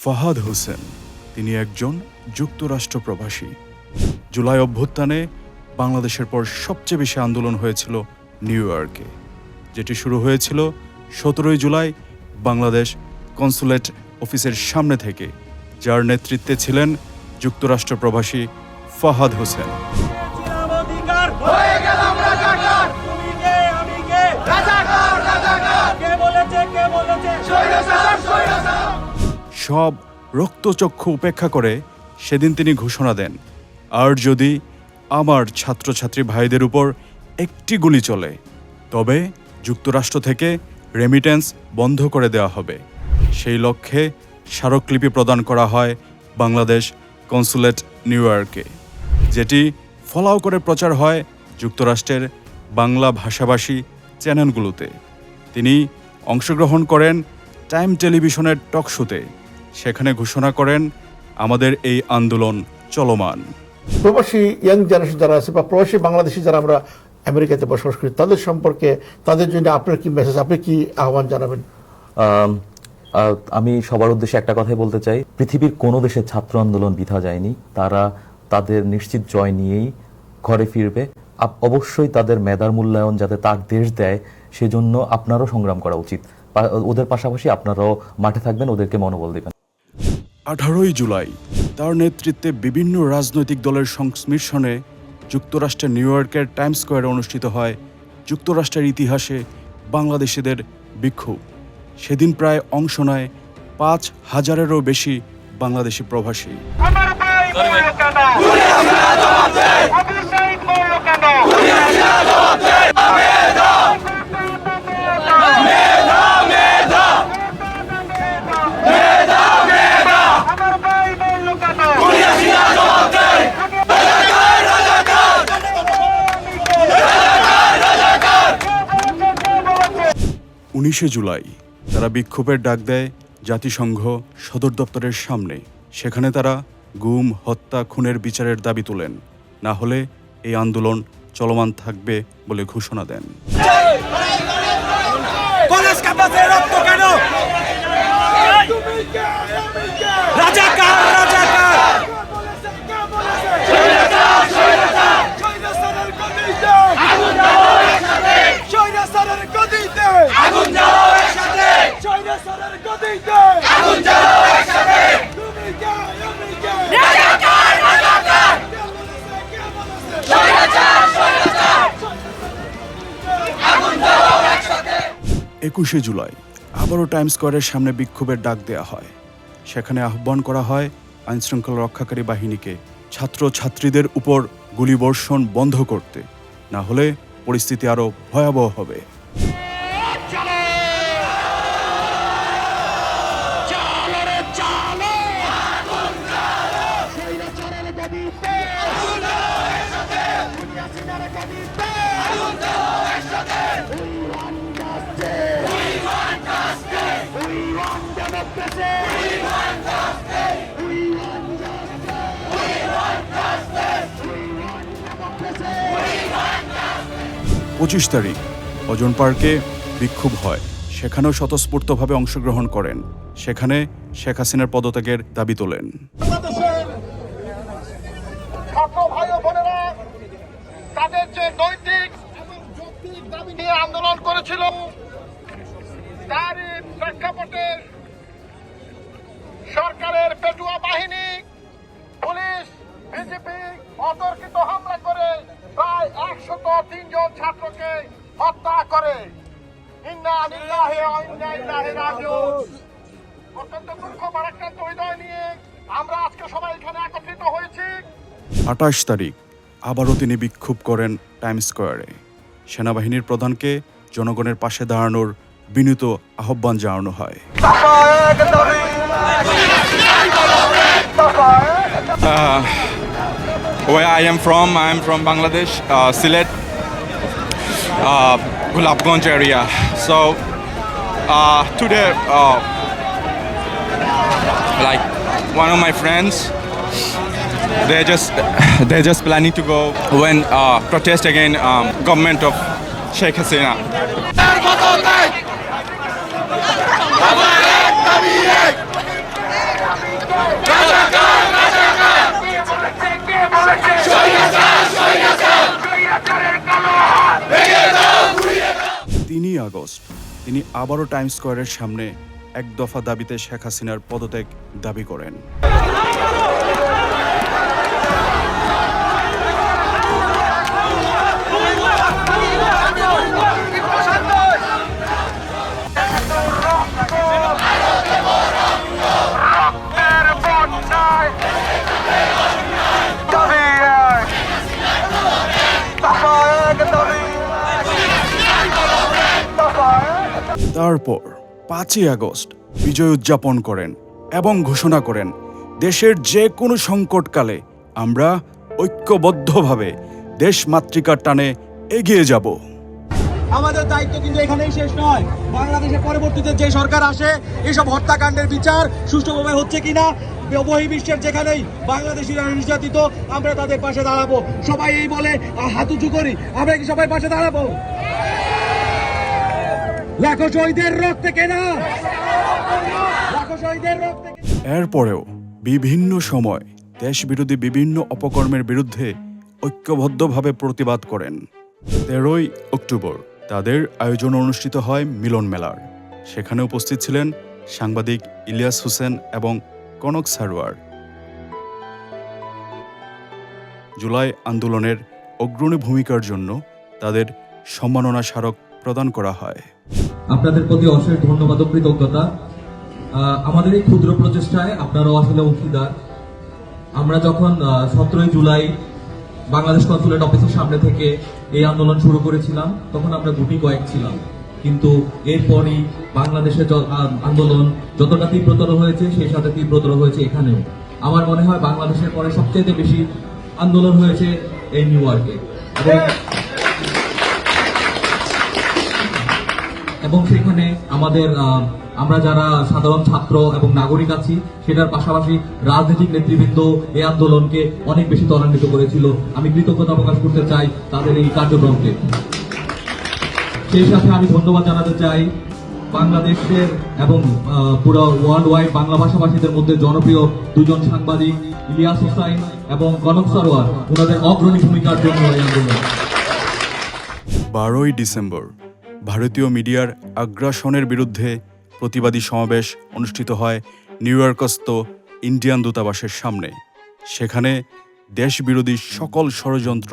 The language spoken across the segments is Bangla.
ফাহাদ হোসেন তিনি একজন যুক্তরাষ্ট্র প্রবাসী। জুলাই অভ্যুত্থানে বাংলাদেশের পর সবচেয়ে বেশি আন্দোলন হয়েছিল নিউ ইয়র্কে, যেটি শুরু হয়েছিল 17 জুলাই বাংলাদেশ কনসুলেট অফিসের সামনে থেকে, যার নেতৃত্বে ছিলেন যুক্তরাষ্ট্র প্রবাসী ফাহাদ হোসেন। সব রক্তচক্ষু উপেক্ষা করে সেদিন তিনি ঘোষণা দেন, আর যদি আমার ছাত্রছাত্রী ভাইদের উপর একটি গুলি চলে তবে যুক্তরাষ্ট্র থেকে রেমিটেন্স বন্ধ করে দেওয়া হবে। সেই লক্ষ্যে স্মারকলিপি প্রদান করা হয় বাংলাদেশ কনসুলেট নিউ ইয়র্কে, যেটি ফলাও করে প্রচার হয় যুক্তরাষ্ট্রের বাংলা ভাষাভাষী চ্যানেলগুলোতে। তিনি অংশগ্রহণ করেন টাইম টেলিভিশনের টক শোতে। সেখানে ঘোষণা করেন, আমাদের এই আন্দোলন চলমান। প্রবাসী ইয়াং জেনারেশন যারা আছে বা প্রবাসী বাংলাদেশি যারা আমরা আমেরিকাতে বসবাস করি, তাদের সম্পর্কে, তাদের জন্য আপনার কি মেসেজ, আপনি কি আহ্বান জানাবেন? আমি সবার উদ্দেশ্যে একটা কথাই বলতে চাই, পৃথিবীর কোনো দেশের ছাত্র আন্দোলন বৃথা যায়নি। তারা তাদের নিশ্চিত জয় নিয়েই ঘরে ফিরবে। অবশ্যই তাদের মেধার মূল্যায়ন যাতে তার দেশ দেয়, সেজন্য আপনারও সংগ্রাম করা উচিত। ওদের পাশাপাশি আপনারাও মাঠে থাকবেন, ওদেরকে মনোবল দেবেন। 18 জুলাই তার নেতৃত্বে বিভিন্ন রাজনৈতিক দলের সংমিশ্রণে যুক্তরাষ্ট্রের নিউ ইয়র্কের টাইমস স্কোয়ারে অনুষ্ঠিত হয় যুক্তরাষ্ট্রের ইতিহাসে বাংলাদেশিদের বিক্ষোভ। সেদিন প্রায় অংশ নেয় 5,000-এরও বেশি বাংলাদেশি প্রবাসী। জুলাই তারা বিক্ষোভের ডাক দেয় জাতিসংঘ সদর দপ্তরের সামনে। সেখানে তারা গুম, হত্যা, খুনের বিচারের দাবি তোলেন, না হলে এই আন্দোলন চলমান থাকবে বলে ঘোষণা দেন। জুলাই আবারও টাইমস স্কোয়ারের সামনে বিক্ষোভের ডাক দেয়া হয়। সেখানে আহ্বান করা হয় আইনশৃঙ্খলা রক্ষাকারী বাহিনীকে ছাত্রছাত্রীদের উপর গুলিবর্ষণ বন্ধ করতে, না হলে পরিস্থিতি আরও ভয়াবহ হবে। তারিখ অজন পার্কে বিক্ষোভ হয়। সেখানেও স্বতঃস্ফূর্তভাবে অংশগ্রহণ করেন। সেখানে শেখ হাসিনার পদত্যাগের দাবি তোলেন। তাদের যে নৈতিক এবং যৌক্তিক দাবি নিয়ে আন্দোলন করেছিল, তারই প্রেক্ষাপটে সরকারের পেটুয়া বাহিনী, পুলিশ, বিজেপি অতর্কিত হামলা করে প্রায় 103 জন ছাত্রকে হত্যা করে। ইন্না লিল্লাহি ওয়া ইন্না ইলাইহি রাজিউন। অত্যন্ত দুঃখ ভারাক্রান্ত হৃদয় নিয়ে আমরা আজকে সবাই এখানে একত্রিত হয়েছি। 28 তারিখ আবারও তিনি বিক্ষোভ করেন টাইমস স্কোয়ারে। সেনাবাহিনীর প্রধানকে জনগণের পাশে দাঁড়ানোর বিনীত আহ্বান জানানো হয়। Where I am from Bangladesh, Sylhet, Gulabganj area. So today, like one of my friends, they're just planning to go when protest against government of Sheikh Hasina. 3 August তিনি আবারও টাইমস স্কয়ারের সামনে এক দফা দাবিতে শেখ হাসিনার পদত্যাগ দাবি করেন। তারপর 5 আগস্ট বিজয় উদযাপন করেন এবং ঘোষণা করেন দেশের যে কোনো সংকটকালে আমরা ঐক্যবদ্ধভাবে দেশ মাতৃকার টানে এগিয়ে যাব। আমাদের দায়িত্ব কিন্তু এখানেই শেষ নয়। বাংলাদেশের পরবর্তীতে যে সরকার আসে এসব হত্যাকাণ্ডের বিচার সুষ্ঠুভাবে হচ্ছে কিনা বহির্বিশ্বের যেখানেই বাংলাদেশিরা নির্যাতিত আমরা তাদের পাশে দাঁড়াবো। সবাই এই বলে হাত উঁচু করি, আমরা কি সবাই পাশে দাঁড়াবো? লাখো শহীদের রক্তে কেনা, লাখো শহীদের রক্তে। এরপরেও বিভিন্ন সময় দেশবিরোধী বিভিন্ন অপকর্মের বিরুদ্ধে ঐক্যবদ্ধভাবে প্রতিবাদ করেন। 13 অক্টোবর তাদের আয়োজন অনুষ্ঠিত হয় মিলন মেলার। সেখানে উপস্থিত ছিলেন সাংবাদিক ইলিয়াস হোসেন এবং কনক সারোয়ার। জুলাই আন্দোলনের অগ্রণী ভূমিকার জন্য তাদের সম্মাননা স্মারক প্রদান করা হয়। আপনাদের প্রতি অশেষ ধন্যবাদ ও কৃতজ্ঞতা। আমাদের এই ক্ষুদ্র প্রচেষ্টায় আপনারাও আসলে অংশীদার। আমরা যখন 17 জুলাই বাংলাদেশ কনসুলেট অফিসের সামনে থেকে এই আন্দোলন শুরু করেছিলাম তখন আমরা গুটি কয়েক ছিলাম, কিন্তু এরপরই বাংলাদেশের আন্দোলন যতটা তীব্রতর হয়েছে সেই সাথে তীব্রতর হয়েছে এখানেও। আমার মনে হয় বাংলাদেশের পরে সবচেয়ে বেশি আন্দোলন হয়েছে এই নিউ ইয়র্কে, এবং সেখানে আমরা যারা সাধারণ ছাত্র এবং নাগরিক আছি সেটার পাশাপাশি রাজনৈতিক নেতৃবৃন্দ এই আন্দোলনকে অনেক বেশি ত্বরান্বিত করেছিল। আমি কৃতজ্ঞতা প্রকাশ করতে চাই তাদের এই কার্যক্রমকে। সেই সাথে আমি ধন্যবাদ জানাতে চাই বাংলাদেশের এবং পুরো ওয়ার্ল্ড ওয়াইড বাংলা ভাষাভাষীদের মধ্যে জনপ্রিয় দুজন সাংবাদিক ইলিয়াস হোসাইন এবং কনক সারোয়ার, ওনাদের অগ্রণী ভূমিকার জন্য এই আন্দোলন। 12 ডিসেম্বর ভারতীয় মিডিয়ার আগ্রাসনের বিরুদ্ধে প্রতিবাদী সমাবেশ অনুষ্ঠিত হয় নিউ ইয়র্কস্থ ইন্ডিয়ান দূতাবাসের সামনে। সেখানে দেশবিরোধী সকল ষড়যন্ত্র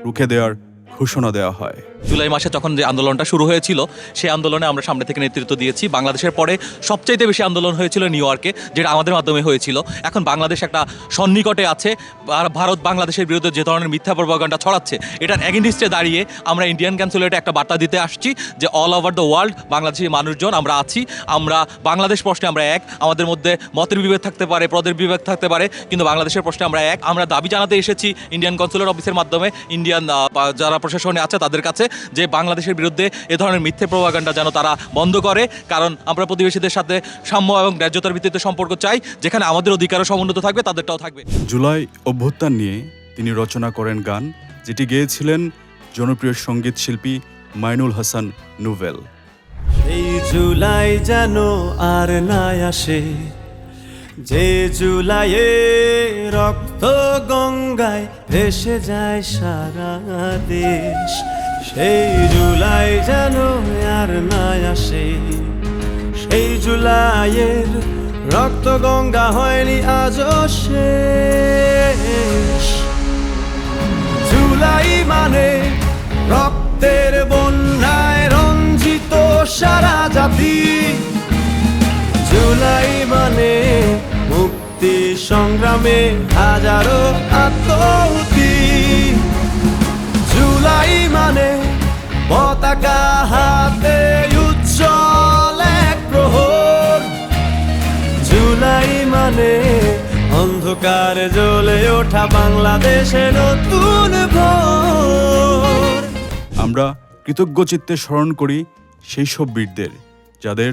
রুখে দেওয়ার ঘোষণা দেওয়া হয়। জুলাই মাসে যখন যে আন্দোলনটা শুরু হয়েছিল সেই আন্দোলনে আমরা সামনে থেকে নেতৃত্ব দিয়েছি। বাংলাদেশের পরে সবচাইতে বেশি আন্দোলন হয়েছিল নিউ ইয়র্কে, যেটা আমাদের মাধ্যমে হয়েছিল। এখন বাংলাদেশ একটা সন্নিকটে আছে। আর ভারত বাংলাদেশের বিরুদ্ধে যে ধরনের মিথ্যা প্রপাগান্ডা ছড়াচ্ছে এটার এগেইনস্টে দাঁড়িয়ে আমরা ইন্ডিয়ান কনসুলেটে একটা বার্তা দিতে আসছি যে all over the world Bangladeshi মানুষজন আমরা আছি, আমরা বাংলাদেশ প্রশ্নে আমরা এক। আমাদের মধ্যে মতের বিভেদ থাকতে পারে, পদের বিভেদ থাকতে পারে, কিন্তু বাংলাদেশের প্রশ্নে আমরা এক। আমরা দাবি জানাতে এসেছি ইন্ডিয়ান কনসুলেট অফিসের মাধ্যমে ইন্ডিয়ান যারা প্রশাসনে আছে তাদের কাছে যে বাংলাদেশের বিরুদ্ধে এ ধরনের মিথ্যে প্রপাগান্ডা যেন তারা বন্ধ করে। কারণ আমরা প্রতিবেশীদের সাথে সাম্য এবং ন্যায্যতার ভিত্তিতে সম্পর্ক চাই, যেখানে আমাদের অধিকারও সমুন্নত থাকবে তাদেরটাও থাকবে। জুলাই অভ্যুত্থান নিয়ে তিনি রচনা করেন গান, যেটি গেয়েছিলেন জনপ্রিয় সঙ্গীত শিল্পী মাইনুল হাসান নুভেল। এই জুলাই যেন আর না আসে, যে জুলাইয়ে রক্ত গঙ্গায় ভেসে যায় সারা দেশ। সেই জুলাই যেন আর না আসে, সেই জুলাইয়ের রক্ত গঙ্গা হয়নি আজও শেষ। জুলাই মানে রক্তের বন্যায় রঞ্জিত সারা জাতি, জুলাই মানে মুক্তি সংগ্রামে হাজারো আত্মাহুতি, জুলাই মানে পতাকা হাতে উজ্জ্বল এক প্রহর, জুলাই মানে অন্ধকার জ্বলে ওঠা বাংলাদেশের নতুন ভোর। আমরা কৃতজ্ঞ চিত্তে স্মরণ করি সেই সব বীরদের যাদের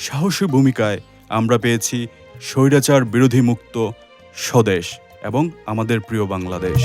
সাহসী ভূমিকায় আমরা পেয়েছি স্বৈরাচার বিরোধী মুক্ত স্বদেশ এবং আমাদের প্রিয় বাংলাদেশ।